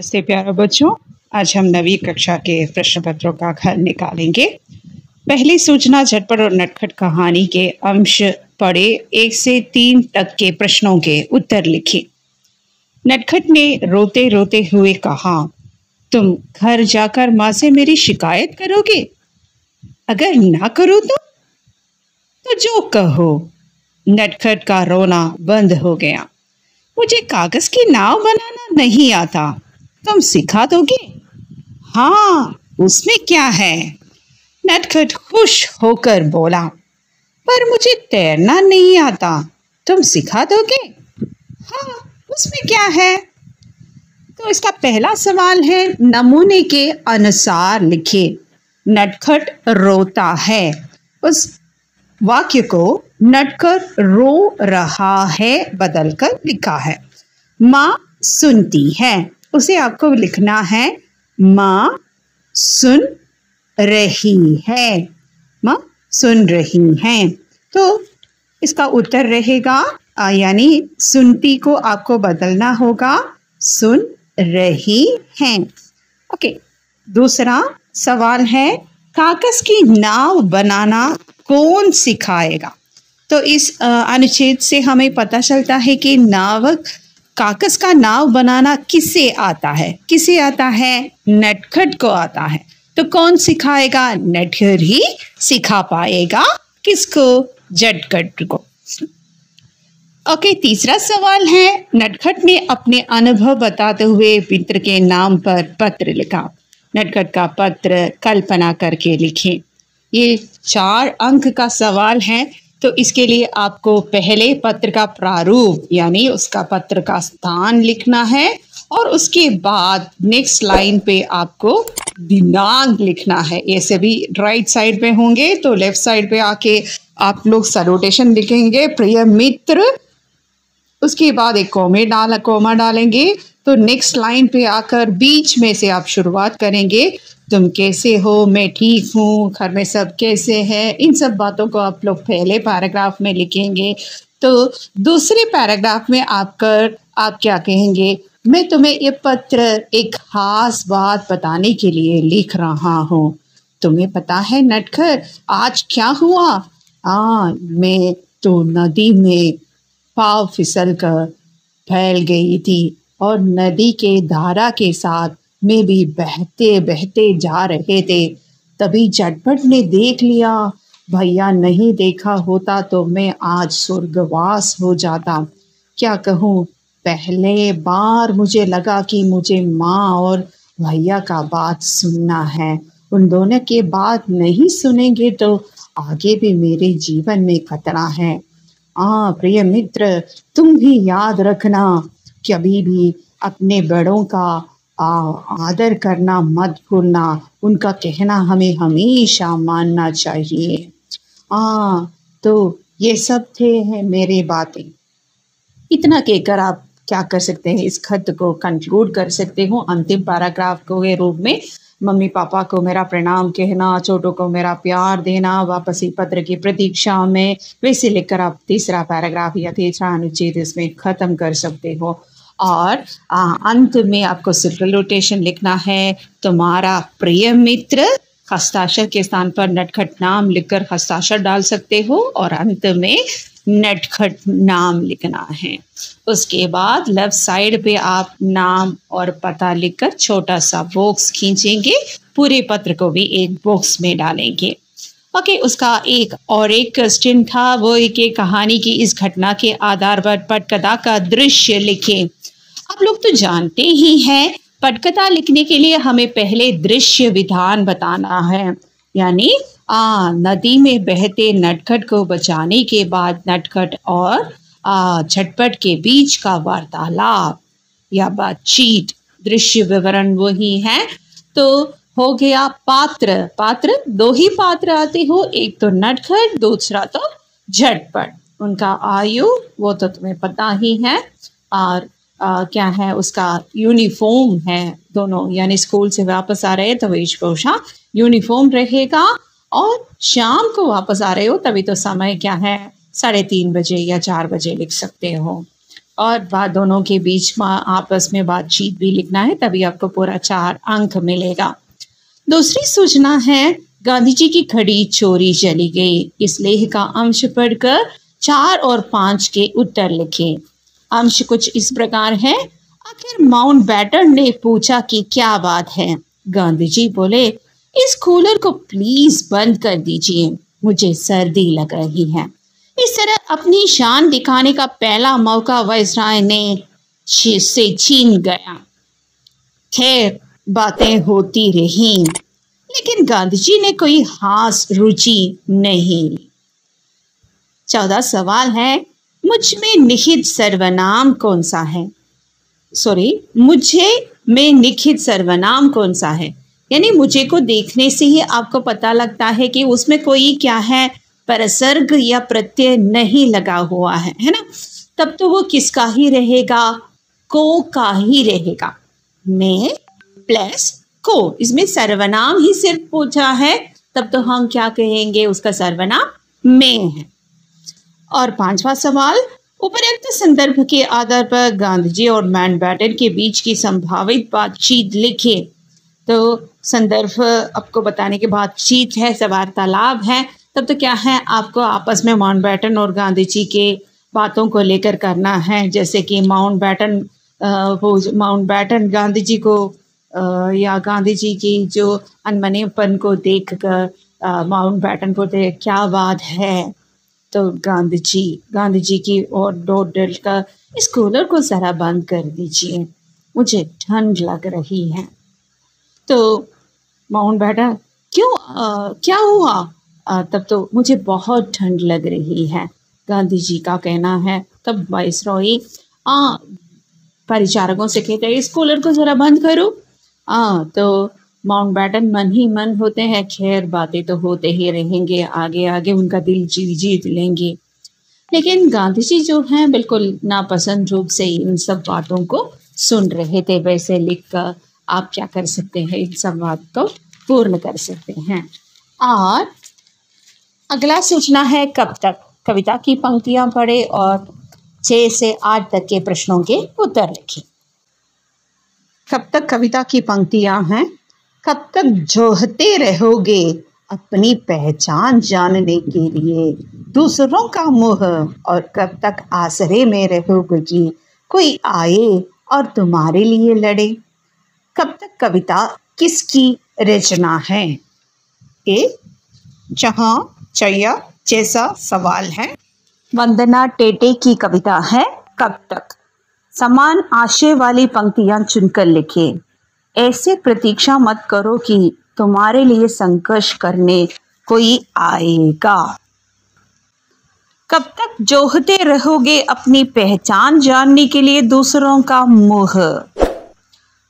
नमस्ते प्यारे बच्चों। आज हम 9वीं कक्षा के प्रश्न पत्रों का हल निकालेंगे। पहली सूचना झटपट और नटखट कहानी के अंश पढ़े 1 से 3 तक के प्रश्नों के उत्तर लिखें। नटखट ने रोते रोते हुए कहा, तुम घर जाकर माँ से मेरी शिकायत करोगे? अगर ना करो तो जो कहो। नटखट का रोना बंद हो गया। मुझे कागज की नाव बनाना नहीं आता, तुम सिखा दोगे? हाँ, उसमें क्या है? नटखट खुश होकर बोला, पर मुझे तैरना नहीं आता, तुम सिखा दोगे? हाँ, उसमें क्या है? तो इसका पहला सवाल है, नमूने के अनुसार लिखे। नटखट रोता है। उस वाक्य को नटखट रो रहा है बदलकर लिखा है। माँ सुनती है, उसे आपको लिखना है माँ सुन रही है। माँ सुन रही है। तो इसका उत्तर रहेगा यानी सुनती को आपको बदलना होगा सुन रही है। ओके, दूसरा सवाल है, कागज की नाव बनाना कौन सिखाएगा? तो इस अनुच्छेद से हमें पता चलता है कि कागज का नाव बनाना किसे आता है? किसे आता है? नटखट को आता है। तो कौन सिखाएगा? नटखट ही सिखा पाएगा। किसको? झटखट को। ओके, तीसरा सवाल है, नटखट ने अपने अनुभव बताते हुए मित्र के नाम पर पत्र लिखा। नटखट का पत्र कल्पना करके लिखें। ये 4 अंक का सवाल है, तो इसके लिए आपको पहले पत्र का प्रारूप यानी उसका पत्र का स्थान लिखना है और उसके बाद नेक्स्ट लाइन पे आपको दिनांक लिखना है। ये सभी राइट साइड पे होंगे, तो लेफ्ट साइड पे आके आप लोग सैल्यूटेशन लिखेंगे, प्रिय मित्र। उसके बाद एक कोमा डालेंगे, तो नेक्स्ट लाइन पे आकर बीच में से आप शुरुआत करेंगे, तुम कैसे हो? मैं ठीक हूँ। घर में सब कैसे हैं? इन सब बातों को आप लोग पहले पैराग्राफ में लिखेंगे। तो दूसरे पैराग्राफ में आप क्या कहेंगे? मैं तुम्हें ये पत्र एक खास बात बताने के लिए लिख रहा हूँ। तुम्हें पता है नटखट आज क्या हुआ? मैं तो नदी में पाँव फिसल कर फैल गई थी और नदी के धारा के साथ में भी बहते बहते जा रहे थे। तभी झटपट ने देख लिया। भैया नहीं देखा होता तो मैं आज स्वर्गवास हो जाता। क्या कहूँ, पहले बार मुझे लगा कि मुझे माँ और भैया का बात सुनना है। उन दोनों के बात नहीं सुनेंगे तो आगे भी मेरे जीवन में खतरा है। प्रिय मित्र, तुम भी याद रखना, कभी भी अपने बड़ों का आदर करना मत भूलना। उनका कहना हमें हमेशा मानना चाहिए। तो ये सब थे मेरी बातें। इतना कहकर आप क्या कर सकते हैं? इस खत को कंक्लूड कर सकते हो अंतिम पैराग्राफ को के रूप में। मम्मी पापा को मेरा प्रणाम कहना, छोटों को मेरा प्यार देना, वापसी पत्र की प्रतीक्षा में, वैसे लिखकर आप तीसरा पैराग्राफ या तीसरा अनुच्छेद इसमें ख़त्म कर सकते हो। और अंत में आपको सैल्यूटेशन लिखना है, तुम्हारा प्रिय मित्र। हस्ताक्षर के स्थान पर नटखट नाम लिखकर हस्ताक्षर डाल सकते हो और अंत में नटखट नाम लिखना है। उसके बाद लेफ्ट साइड पे आप नाम और पता लिखकर छोटा सा बॉक्स खींचेंगे। पूरे पत्र को भी एक बॉक्स में डालेंगे। ओके, उसका एक क्वेश्चन था, वो एक कहानी की इस घटना के आधार पर पटकथा का दृश्य लिखें। आप लोग तो जानते ही हैं, पटकथा लिखने के लिए हमें पहले दृश्य विधान बताना है। यानी नदी में बहते नटखट को बचाने के बाद नटखट और झटपट के बीच का वार्तालाप या बातचीत, दृश्य विवरण वही है। तो हो गया पात्र 2 ही पात्र आते हो, एक तो नटखट, दूसरा तो झटपट। उनका आयु वो तो तुम्हें पता ही है। और क्या है, उसका यूनिफॉर्म है दोनों, यानी स्कूल से वापस आ रहे हैं तो वेशभूषा यूनिफॉर्म रहेगा, और शाम को वापस आ रहे हो तभी तो समय क्या है, 3:30 बजे या 4 बजे लिख सकते हो। और दोनों के बीच में आपस में बातचीत भी लिखना है, तभी आपको पूरा 4 अंक मिलेगा। दूसरी सूचना है, गांधी जी की घड़ी चोरी चली गई। इस लेख का अंश पढ़कर 4 और 5 के उत्तर लिखें। अंश कुछ इस प्रकार है। आखिर माउंटबेटन ने पूछा कि क्या बात है। गांधी जी बोले, इस कूलर को प्लीज बंद कर दीजिए, मुझे सर्दी लग रही है। इस तरह अपनी शान दिखाने का पहला मौका वायसराय ने से छीन गया। खैर, बातें होती रहीं, लेकिन गांधी जी ने कोई खास रुचि नहीं ली। 14 सवाल है, मुझ में निहित सर्वनाम कौन सा है? मुझे में निहित सर्वनाम कौन सा है? यानी मुझे को देखने से ही आपको पता लगता है कि उसमें कोई क्या है, परसर्ग या प्रत्यय नहीं लगा हुआ है ना? तब तो वो किसका ही रहेगा? को का ही रहेगा। मैं प्लस को, इसमें सर्वनाम ही सिर्फ पूछा है, तब तो हम क्या कहेंगे? उसका सर्वनाम में है। और 5वां सवाल, उपर्युक्त संदर्भ के आधार पर गांधी जी और माउंटबेटन के बीच की संभावित बातचीत लिखे। तो संदर्भ आपको बताने की बातचीत है, वार्तालाप है, तब तो क्या है, आपको आपस में माउंटबेटन और गांधी जी के बातों को लेकर करना है। जैसे कि माउंटबेटन गांधी जी को या गांधी जी की जो अनमनेपन को देखकर माउंटबेटन को देख, क्या बात है? तो गांधी जी की और डोर का, इस कूलर को जरा बंद कर दीजिए, मुझे ठंड लग रही है। तो माउंटबेटन, क्यों, क्या हुआ? तब तो मुझे बहुत ठंड लग रही है, गांधी जी का कहना है। तब वायसरॉय परिचारकों से कहते हैं, इस कूलर को जरा बंद करो। तो माउंटबेटन मन ही मन होते हैं, खैर बातें तो होते ही रहेंगे, आगे आगे उनका दिल जीत लेंगे। लेकिन गांधी जी जो हैं बिल्कुल नापसंद रूप से इन सब बातों को सुन रहे थे। वैसे लिखकर आप क्या कर सकते हैं, इन सब बात को पूर्ण कर सकते हैं। और अगला सूचना है, कब तक? कविता की पंक्तियां पढ़े और 6 से 8 तक के प्रश्नों के उत्तर लिखें। कब तक कविता की पंक्तियां हैं। कब तक जोहते रहोगे अपनी पहचान जानने के लिए दूसरों का मुँह, और कब तक आसरे में रहोगे कि कोई आए और तुम्हारे लिए लड़े। कब तक कविता किसकी रचना है? ए जहां चैया जैसा सवाल है। वंदना टेटे की कविता है कब तक। समान आशय वाली पंक्तियां चुनकर लिखे। ऐसे प्रतीक्षा मत करो कि तुम्हारे लिए संघर्ष करने कोई आएगा। कब तक जोहते रहोगे अपनी पहचान जानने के लिए दूसरों का मुँह।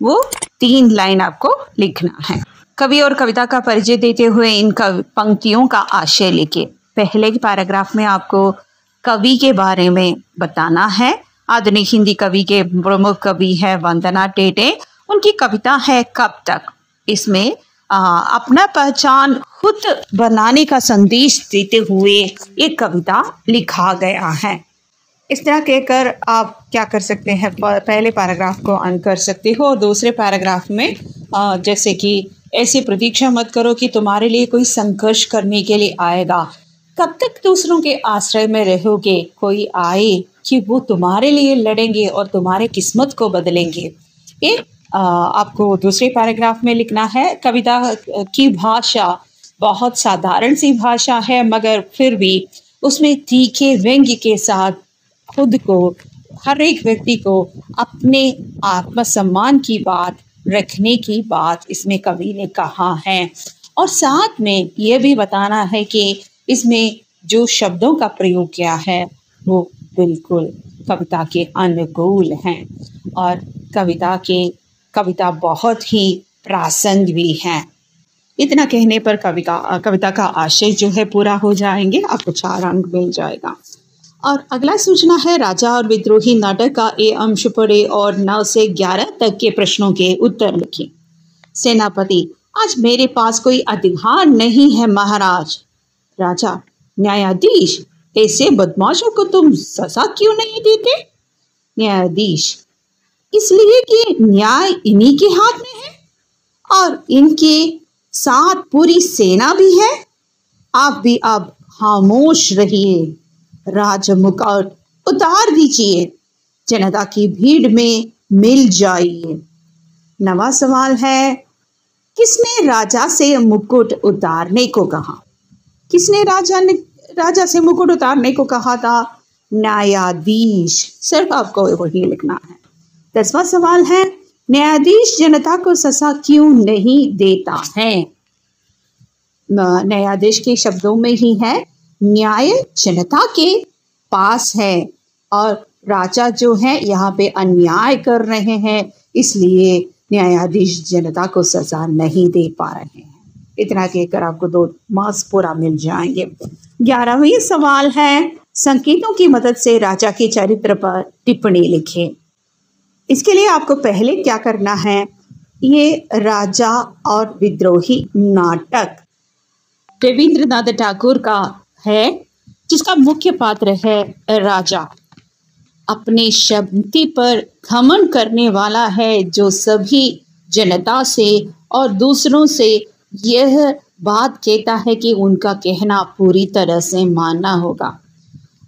वो 3 लाइन आपको लिखना है। कवि और कविता का परिचय देते हुए इन पंक्तियों का आशय लिखे। पहले के पैराग्राफ में आपको कवि के बारे में बताना है। आधुनिक हिंदी कवि के प्रमुख कवि है वंदना टेटे। उनकी कविता है कब तक। इसमें अपना पहचान खुद बनाने का संदेश देते हुए एक कविता लिखा गया है। इस तरह कहकर आप क्या कर सकते हैं, पहले पैराग्राफ को अंत कर सकते हो और दूसरे पैराग्राफ में जैसे कि ऐसी प्रतीक्षा मत करो कि तुम्हारे लिए कोई संघर्ष करने के लिए आएगा। कब तक दूसरों के आश्रय में रहोगे, कोई आए कि वो तुम्हारे लिए लड़ेंगे और तुम्हारे किस्मत को बदलेंगे। ये आपको दूसरे पैराग्राफ में लिखना है। कविता की भाषा बहुत साधारण सी भाषा है, मगर फिर भी उसमें तीखे व्यंग्य के साथ खुद को, हर एक व्यक्ति को अपने आत्मसम्मान की बात रखने की बात इसमें कवि ने कहा है। और साथ में ये भी बताना है कि इसमें जो शब्दों का प्रयोग किया है वो बिल्कुल कविता के अनुकूल हैं और कविता बहुत ही प्रासंगिक भी है। इतना कहने पर कविता का आशय जो है पूरा हो जाएंगे, आपको 4 अंक मिल जाएगा। और अगला सूचना है, राजा और विद्रोही नाटक का ए अंश पढ़े और 9 से 11 तक के प्रश्नों के उत्तर लिखें। सेनापति, आज मेरे पास कोई अधिकार नहीं है महाराज। राजा, न्यायाधीश, ऐसे बदमाशों को तुम सजा क्यों नहीं देते? न्यायाधीश, इसलिए कि न्याय इन्हीं के हाथ में है और इनके साथ पूरी सेना भी है। आप भी अब खामोश रहिए, राजमुकुट उतार दीजिए, जनता की भीड़ में मिल जाइए। नवा सवाल है, किसने राजा से मुकुट उतारने को कहा? किसने राजा से मुकुट उतारने को कहा था? न्यायाधीश। सिर्फ आपको वही लिखना है। 10वां सवाल है, न्यायाधीश जनता को सजा क्यों नहीं देता है? न्यायाधीश के शब्दों में ही है, न्याय जनता के पास है और राजा जो है यहाँ पे अन्याय कर रहे हैं, इसलिए न्यायाधीश जनता को सजा नहीं दे पा रहे हैं। इतना कहकर आपको 2 मार्क्स पूरा मिल जाएंगे। 11वां सवाल है, संकेतों की मदद से राजा के चरित्र पर टिप्पणी लिखें। इसके लिए आपको पहले क्या करना है, ये राजा और विद्रोही नाटक रविंद्रनाथ टैगोर का है, जिसका मुख्य पात्र है राजा। अपने शक्ति पर घमंड करने वाला है, जो सभी जनता से और दूसरों से यह बात कहता है कि उनका कहना पूरी तरह से मानना होगा।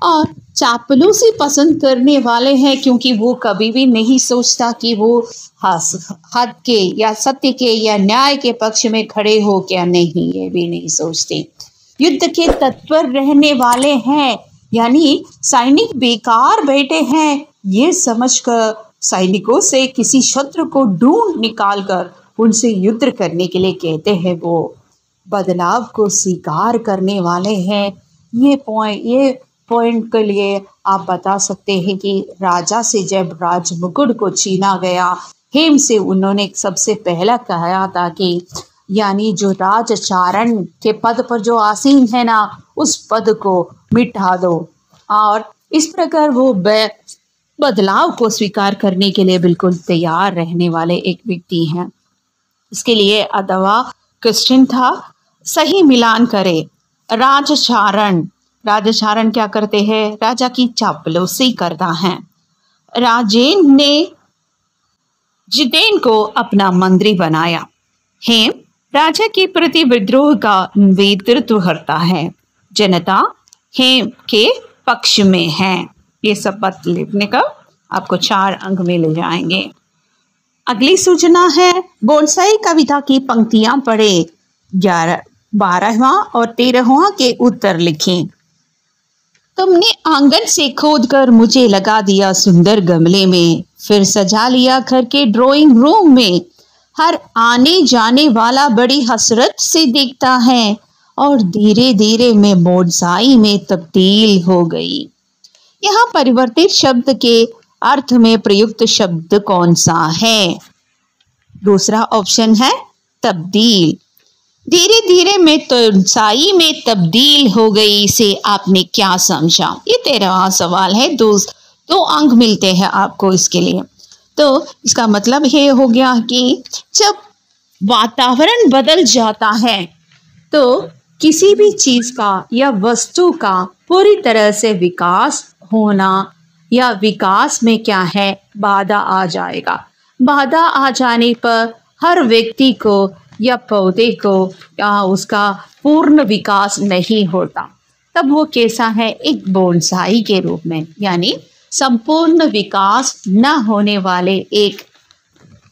और चापलूसी पसंद करने वाले हैं, क्योंकि वो कभी भी नहीं सोचता कि वो हक के या सत्य के या न्याय के पक्ष में खड़े हो क्या नहीं, ये भी नहीं सोचते। युद्ध के तत्पर रहने वाले हैं, यानी सैनिक बेकार बैठे हैं, ये समझकर सैनिकों से किसी शत्रु को ढूंढ निकाल कर उनसे युद्ध करने के लिए कहते हैं। वो बदलाव को स्वीकार करने वाले हैं। ये पॉइंट के लिए आप बता सकते हैं कि राजा से जब राजमुकुट को छीना गया, हेम से उन्होंने सबसे पहला कहा था कि यानी जो राजचारण के पद पर जो आसीन है ना, उस पद को मिटा दो। और इस प्रकार वो बदलाव को स्वीकार करने के लिए बिल्कुल तैयार रहने वाले एक व्यक्ति हैं। इसके लिए अथवा क्वेश्चन था, सही मिलान करे। राजचारण क्या करते हैं? राजा की चापलूसी करता है। राजेन ने जितेन को अपना मंत्री बनाया। हेम राजा के प्रति विद्रोह का नेतृत्व करता है। जनता हेम के पक्ष में है। ये सब बात लिखने का आपको 4 अंक मिल जाएंगे। अगली सूचना है, बोनसाई कविता की पंक्तियां पढ़े। 12वां और 13वां के उत्तर लिखें। तुमने आंगन से खोदकर मुझे लगा दिया सुंदर गमले में, फिर सजा लिया घर के ड्राइंग रूम में। हर आने जाने वाला बड़ी हसरत से देखता है और धीरे धीरे मैं बोनसाई में तब्दील हो गई। यहाँ परिवर्तित शब्द के अर्थ में प्रयुक्त शब्द कौन सा है? दूसरा ऑप्शन है तब्दील। धीरे धीरे मैं बोनसाई में तब्दील हो गई से आपने क्या समझा? ये 13वां सवाल है। 2 अंक मिलते हैं आपको इसके लिए। तो इसका मतलब ये हो गया कि जब वातावरण बदल जाता है तो किसी भी चीज का या वस्तु का पूरी तरह से विकास होना या विकास में क्या है, बाधा आ जाएगा। बाधा आ जाने पर हर व्यक्ति को या पौधे को या उसका पूर्ण विकास नहीं होता। तब वो कैसा है? एक बोनसाई के रूप में, यानी संपूर्ण विकास न होने वाले एक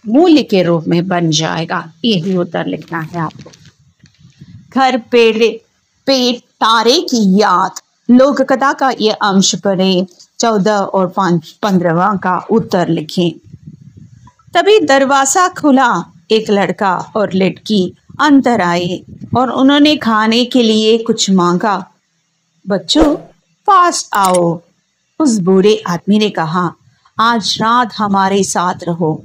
मूल्य के रूप में बन जाएगा। यही उत्तर लिखना है आपको। घर पेट तारे की याद, लोक कथा का ये अंश पढ़े। 14 और 15वां का उत्तर लिखें। तभी दरवाजा खुला, एक लड़का और लड़की अंदर आए और उन्होंने खाने के लिए कुछ मांगा। बच्चों पास आओ, उस बूढ़े आदमी ने कहा, आज रात हमारे साथ रहो।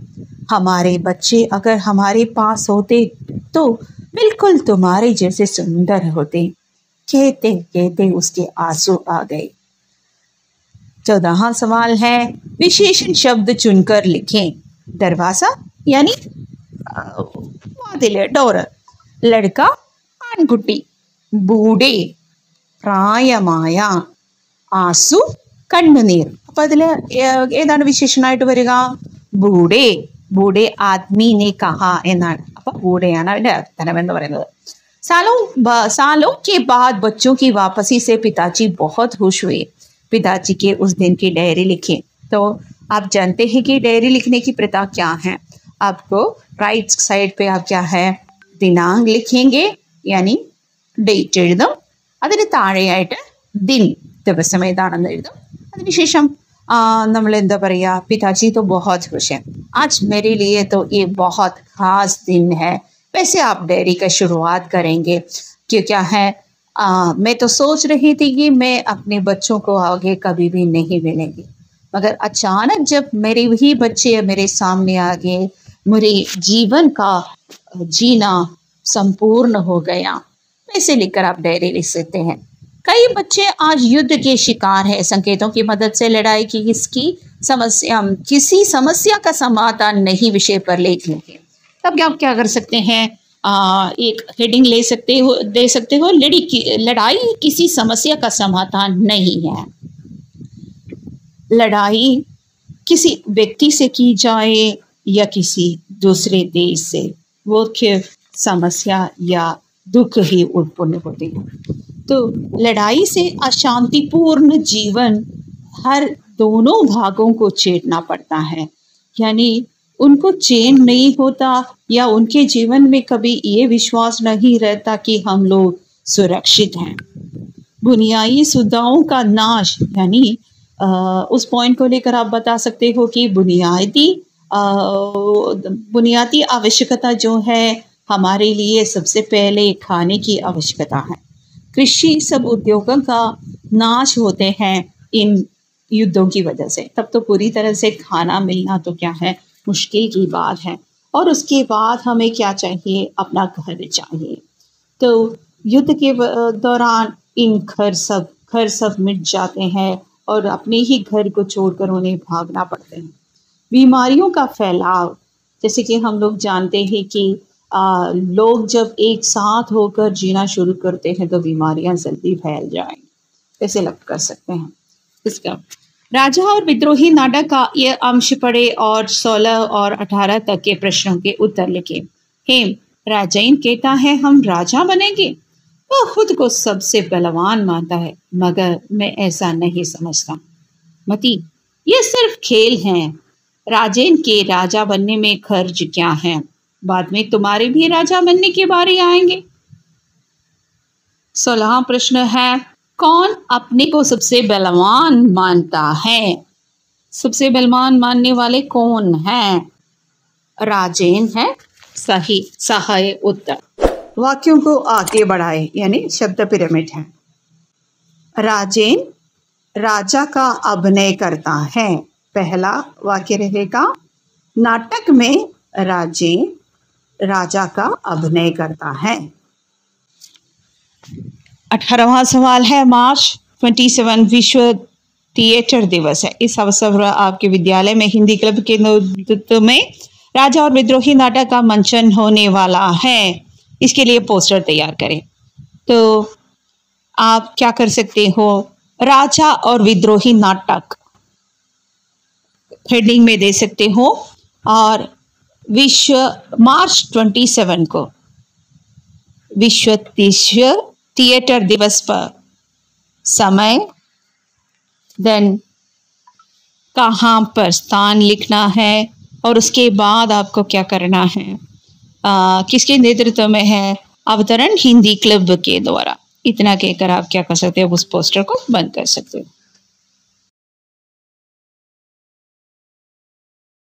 हमारे बच्चे अगर हमारे पास होते तो बिल्कुल तुम्हारे जैसे सुंदर होते। कहते कहते उसके आंसू आ गए। 14वां सवाल है, विशेषण शब्द चुनकर लिखें। दरवाजा यानी डोर, लड़का आनकुटी, बूढ़े प्रायमाया, आंसू कण्णनीर। അപ്പൊ അതില് ഏതാണ് വിശേഷണമായിട്ട് വരിക? ബൂഡേ, ബൂഡേ ആദ്മി ने कहा എന്നാണ്. അപ്പൊ ബൂഡയാണ് അതിന്റെ അർത്ഥം എന്ന് പറയുന്നത്. सालों के बाद बच्चों की वापसी से पिताजी बहुत खुश हुए। पिताजी के उस दिन की डायरी लिखे। तो आप जानते हैं कि डायरी लिखने की प्रथा क्या है। आपको राइट साइड पे आप क्या है, दिनांक लिखेंगे, यानी ഡേറ്റ് എഴുതും. അതിന് താഴെയായിട്ട് ദിൻ, ദിവസം ഏതാണെന്ന് എഴുതും. അതിനുശേഷം നമ്മൾ എന്താ പറയുക, पिताजी तो बहुत खुश हैं, आज मेरे लिए तो ये बहुत खास दिन है। वैसे आप डायरी का शुरुआत करेंगे कि क्या है, मैं तो सोच रही थी कि मैं अपने बच्चों को आगे कभी भी नहीं मिलेंगी, मगर अचानक जब मेरे ही बच्चे मेरे सामने आ गए, मेरे जीवन का जीना संपूर्ण हो गया। ऐसे लिखकर आप डायरी लिख सकते हैं। कई बच्चे आज युद्ध के शिकार हैं। संकेतों की मदद से लड़ाई की किसी समस्या का समाधान नहीं विषय पर लिख लेंगे। तब आप क्या कर सकते हैं, एक हेडिंग दे सकते हो, लड़ाई किसी समस्या का समाधान नहीं है। लड़ाई किसी व्यक्ति से की जाए या किसी दूसरे देश से, वो समस्या या दुख ही उत्पन्न होती है। तो लड़ाई से अशांतिपूर्ण जीवन हर दोनों भागों को चेतना पड़ता है, यानी उनको चैन नहीं होता या उनके जीवन में कभी ये विश्वास नहीं रहता कि हम लोग सुरक्षित हैं। बुनियादी सुविधाओं का नाश, यानी उस पॉइंट को लेकर आप बता सकते हो कि बुनियादी आवश्यकता जो है हमारे लिए सबसे पहले खाने की आवश्यकता है। कृषि सब उद्योगों का नाश होते हैं इन युद्धों की वजह से। तब तो पूरी तरह से खाना मिलना तो क्या है, मुश्किल की बात है। और उसके बाद हमें क्या चाहिए, अपना घर चाहिए। तो युद्ध के दौरान इन घर सब मिट जाते हैं और अपने ही घर को छोड़कर उन्हें भागना पड़ते हैं। बीमारियों का फैलाव, जैसे कि हम लोग जानते हैं कि लोग जब एक साथ होकर जीना शुरू करते हैं तो बीमारियां जल्दी फैल जाएंगी। ऐसे लग कर सकते हैं। इसका राजा और विद्रोही नाटक का ये अंश पढ़े और 16 और 18 तक के प्रश्नों के उत्तर लिखे। हेम, राजैन कहता है हम राजा बनेंगे। वो खुद को सबसे बलवान मानता है, मगर मैं ऐसा नहीं समझता। मती, ये सिर्फ खेल हैं। राजैन के राजा बनने में खर्च क्या है, बाद में तुम्हारे भी राजा बनने की बारी आएंगे। 16वां प्रश्न है, कौन अपने को सबसे बलवान मानता है? सबसे बलवान मानने वाले कौन हैं? राजैन है सही सहाय उत्तर। वाक्यों को आगे बढ़ाए, यानी शब्द पिरामिड है। राजैन राजा का अभिनय करता है। पहला वाक्य रहेगा, नाटक में राजैन राजा का अभिनय करता है। 18वां सवाल है, मार्च 27 विश्व थिएटर दिवस है। इस अवसर पर आपके विद्यालय में हिंदी क्लब के नेतृत्व में राजा और विद्रोही नाटक का मंचन होने वाला है। इसके लिए पोस्टर तैयार करें। तो आप क्या कर सकते हो, राजा और विद्रोही नाटक हेडिंग में दे सकते हो और विश्व मार्च 27 को विश्व थिएटर दिवस पर समय, देन कहाँ पर स्थान लिखना है और उसके बाद आपको क्या करना है, किसके नेतृत्व में है, अवतरण हिंदी क्लब के द्वारा। इतना कहकर आप क्या कर सकते हो, उस पोस्टर को बंद कर सकते हो।